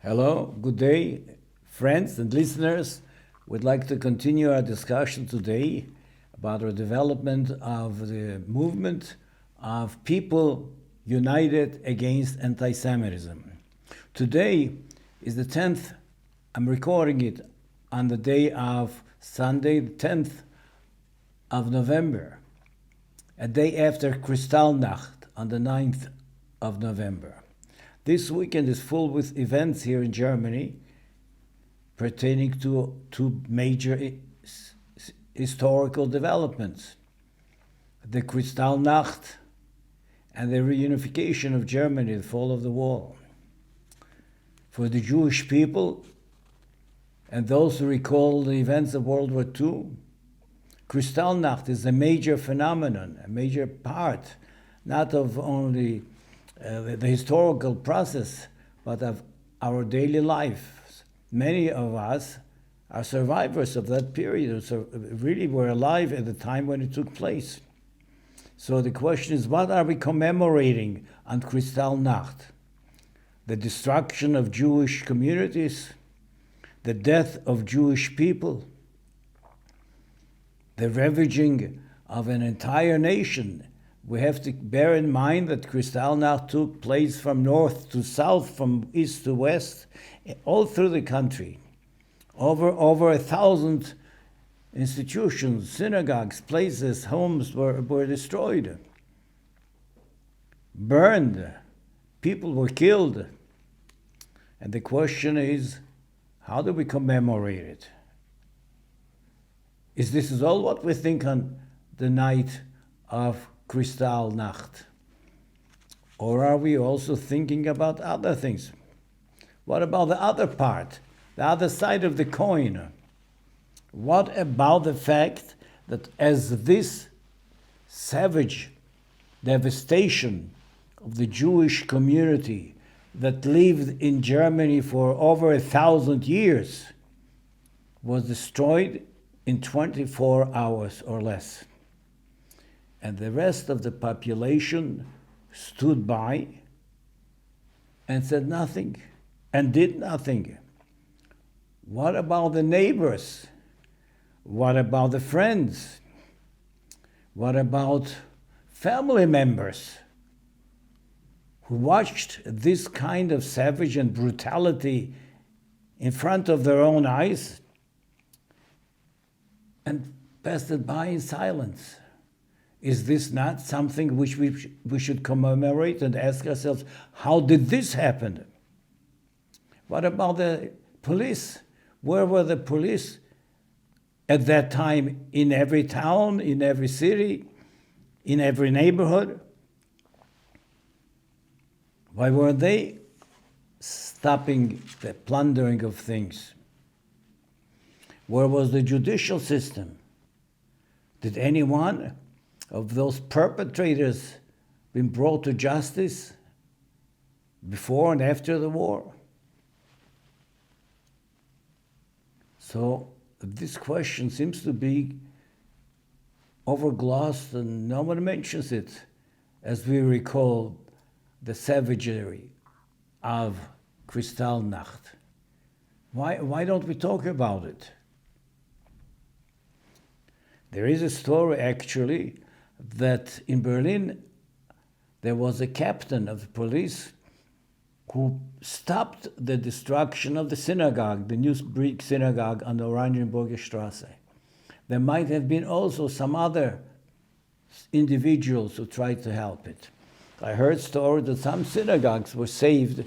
Hello, good day, friends and listeners. We'd like to continue our discussion today about our development of the movement of people united against anti-Semitism. Today is the 10th, I'm recording it on the day of Sunday, the 10th of November, a day after Kristallnacht on the 9th of November. This weekend is full with events here in Germany pertaining to two major historical developments: the Kristallnacht and the reunification of Germany, the fall of the wall. For the Jewish people and those who recall the events of World War II, Kristallnacht is a major phenomenon, a major part, not of only the historical process, but of our daily life. Many of us are survivors of that period, so really were alive at the time when it took place. So the question is, what are we commemorating on Kristallnacht? The destruction of Jewish communities, the death of Jewish people, the ravaging of an entire nation. We have to bear in mind that Kristallnacht took place from north to south, from east to west, all through the country. Over 1,000 institutions, synagogues, places, homes were destroyed, burned, people were killed. And the question is, how do we commemorate it? Is this all what we think on the night of Kristallnacht? Or are we also thinking about other things? What about the other part, the other side of the coin? What about the fact that as this savage devastation of the Jewish community that lived in Germany for over 1,000 years was destroyed in 24 hours or less, and the rest of the population stood by and said nothing and did nothing? What about the neighbors? What about the friends? What about family members who watched this kind of savage and brutality in front of their own eyes and passed it by in silence? Is this not something which we should commemorate and ask ourselves, how did this happen? What about the police? Where were the police at that time, in every town, in every city, in every neighborhood? Why weren't they stopping the plundering of things? Where was the judicial system? Did anyone of those perpetrators been brought to justice before and after the war? So this question seems to be overglossed and no one mentions it as we recall the savagery of Kristallnacht. Why don't we talk about it? There is a story actually that in Berlin there was a captain of the police who stopped the destruction of the synagogue, the new Greek synagogue on the Oranienburger Straße. There might have been also some other individuals who tried to help it. I heard stories that some synagogues were saved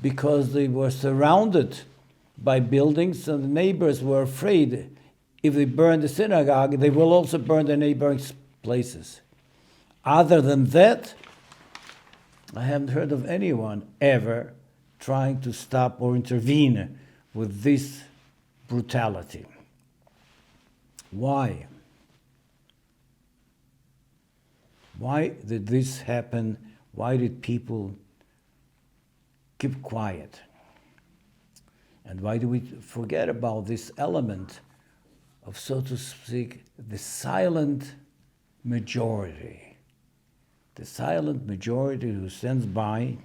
because they were surrounded by buildings and the neighbors were afraid if they burn the synagogue, they will also burn the neighboring places. Other than that, I haven't heard of anyone ever trying to stop or intervene with this brutality. Why? Why did this happen? Why did people keep quiet? And why do we forget about this element of, so to speak, the silent majority? The silent majority who stands by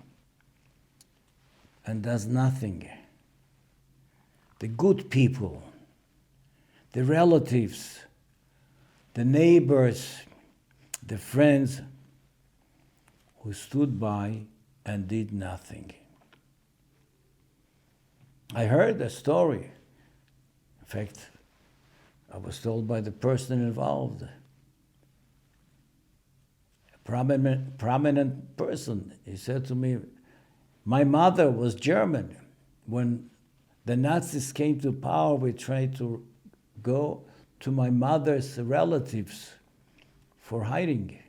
and does nothing the good people, the relatives, the neighbors, the friends who stood by and did nothing. I heard a story. In fact, I was told by the person involved, a prominent person. He said to me, my mother was German. When the Nazis came to power, we tried to go to my mother's relatives for hiding,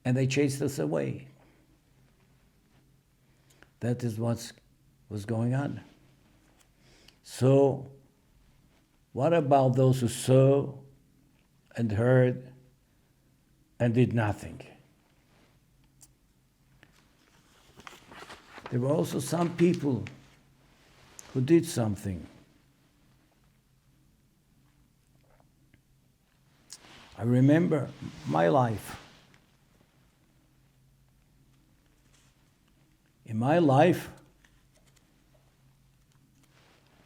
and they chased us away. That is what was going on. So, what about those who saw and heard and did nothing? There were also some people who did something. I remember my life. In my life,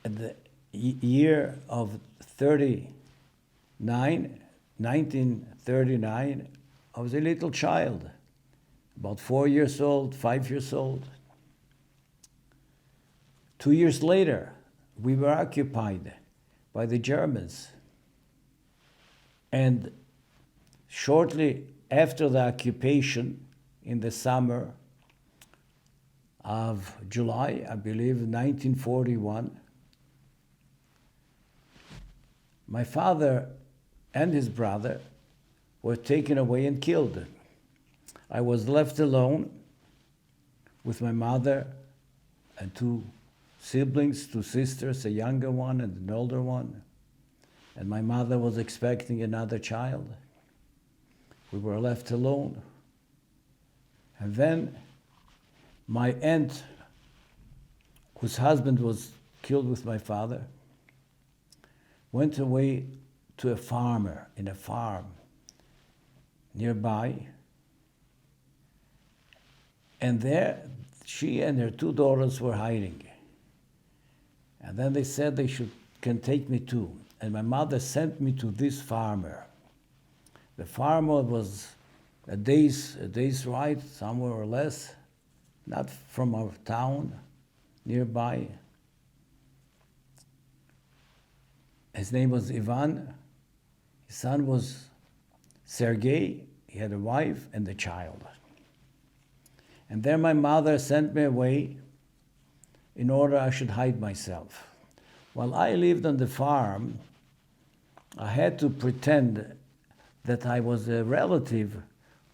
at the year of 1939, I was a little child, about 4 years old, 5 years old. 2 years later, we were occupied by the Germans. And shortly after the occupation, in the summer of July, I believe, 1941, my father and his brother were taken away and killed. I was left alone with my mother and two siblings, two sisters, a younger one and an older one. And my mother was expecting another child. We were left alone. And then my aunt, whose husband was killed with my father, went away to a farmer in a farm nearby. And there, she and her two daughters were hiding. And then they said they can take me too. And my mother sent me to this farmer. The farmer was a day's ride, somewhere or less, not from our town, nearby. His name was Ivan. His son was Sergei. He had a wife and a child. And then my mother sent me away in order I should hide myself. While I lived on the farm, I had to pretend that I was a relative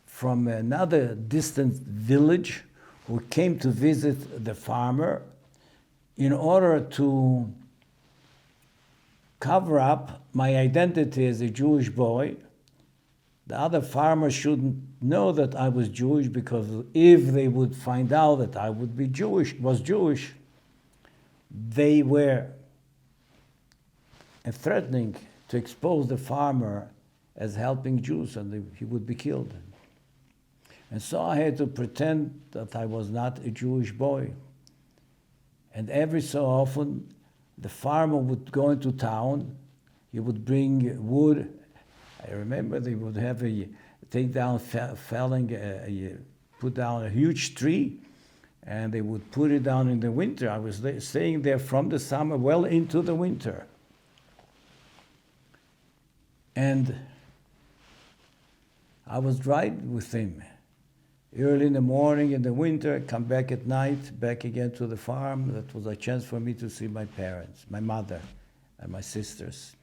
from another distant village who came to visit the farmer in order to cover up my identity as a Jewish boy. The other farmers shouldn't know that I was Jewish, because if they would find out that I would be Jewish, they were threatening to expose the farmer as helping Jews, and he would be killed. And so I had to pretend that I was not a Jewish boy. And every so often, the farmer would go into town. He would bring wood. I remember they would have put down a huge tree, and they would put it down in the winter. I was staying there from the summer well into the winter. And I was riding with him early in the morning in the winter, come back at night, back again to the farm. That was a chance for me to see my parents, my mother and my sisters.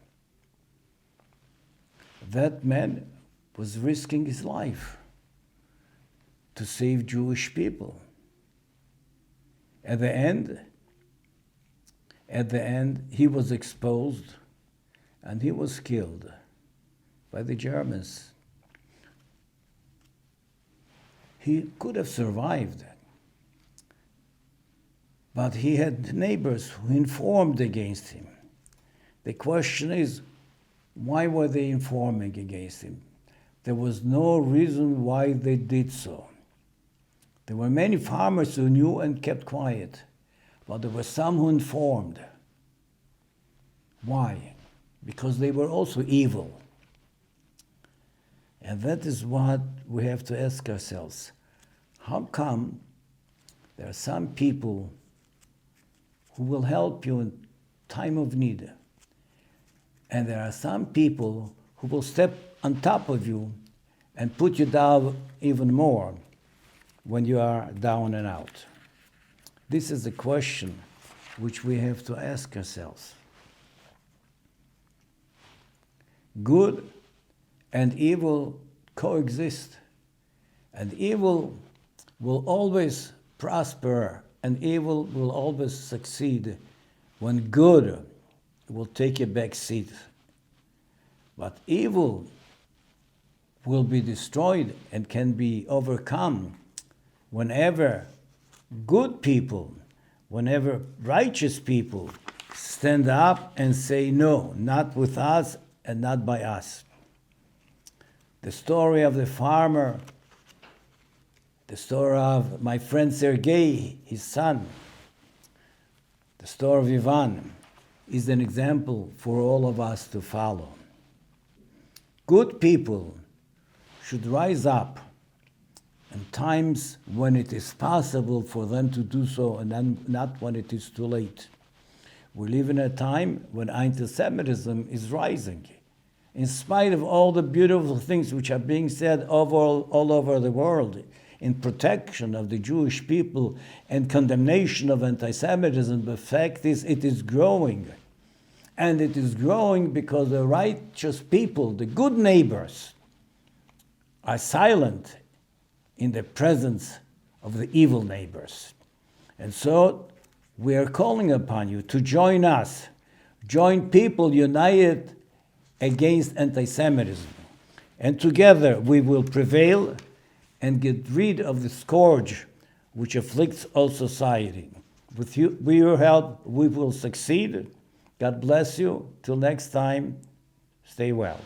That man was risking his life to save Jewish people. At the end, he was exposed and he was killed by the Germans. He could have survived, but he had neighbors who informed against him. The question is, why were they informing against him? There was no reason why they did so. There were many farmers who knew and kept quiet, but there were some who informed. Why? Because they were also evil. And that is what we have to ask ourselves. How come there are some people who will help you in time of need, and there are some people who will step on top of you and put you down even more when you are down and out? This is the question which we have to ask ourselves. Good and evil coexist, and evil will always prosper and evil will always succeed when good will take a back seat. But evil will be destroyed and can be overcome whenever good people, whenever righteous people stand up and say, no, not with us and not by us. The story of the farmer, the story of my friend Sergei, his son, the story of Ivan, is an example for all of us to follow. Good people should rise up in times when it is possible for them to do so, and then not when it is too late. We live in a time when anti-Semitism is rising. In spite of all the beautiful things which are being said all over the world in protection of the Jewish people and condemnation of anti-Semitism, the fact is it is growing. And it is growing because the righteous people, the good neighbors, are silent in the presence of the evil neighbors. And so we are calling upon you to join us, join people united against anti-Semitism. And together we will prevail and get rid of the scourge which afflicts all society. With your help, we will succeed. God bless you. Till next time, stay well.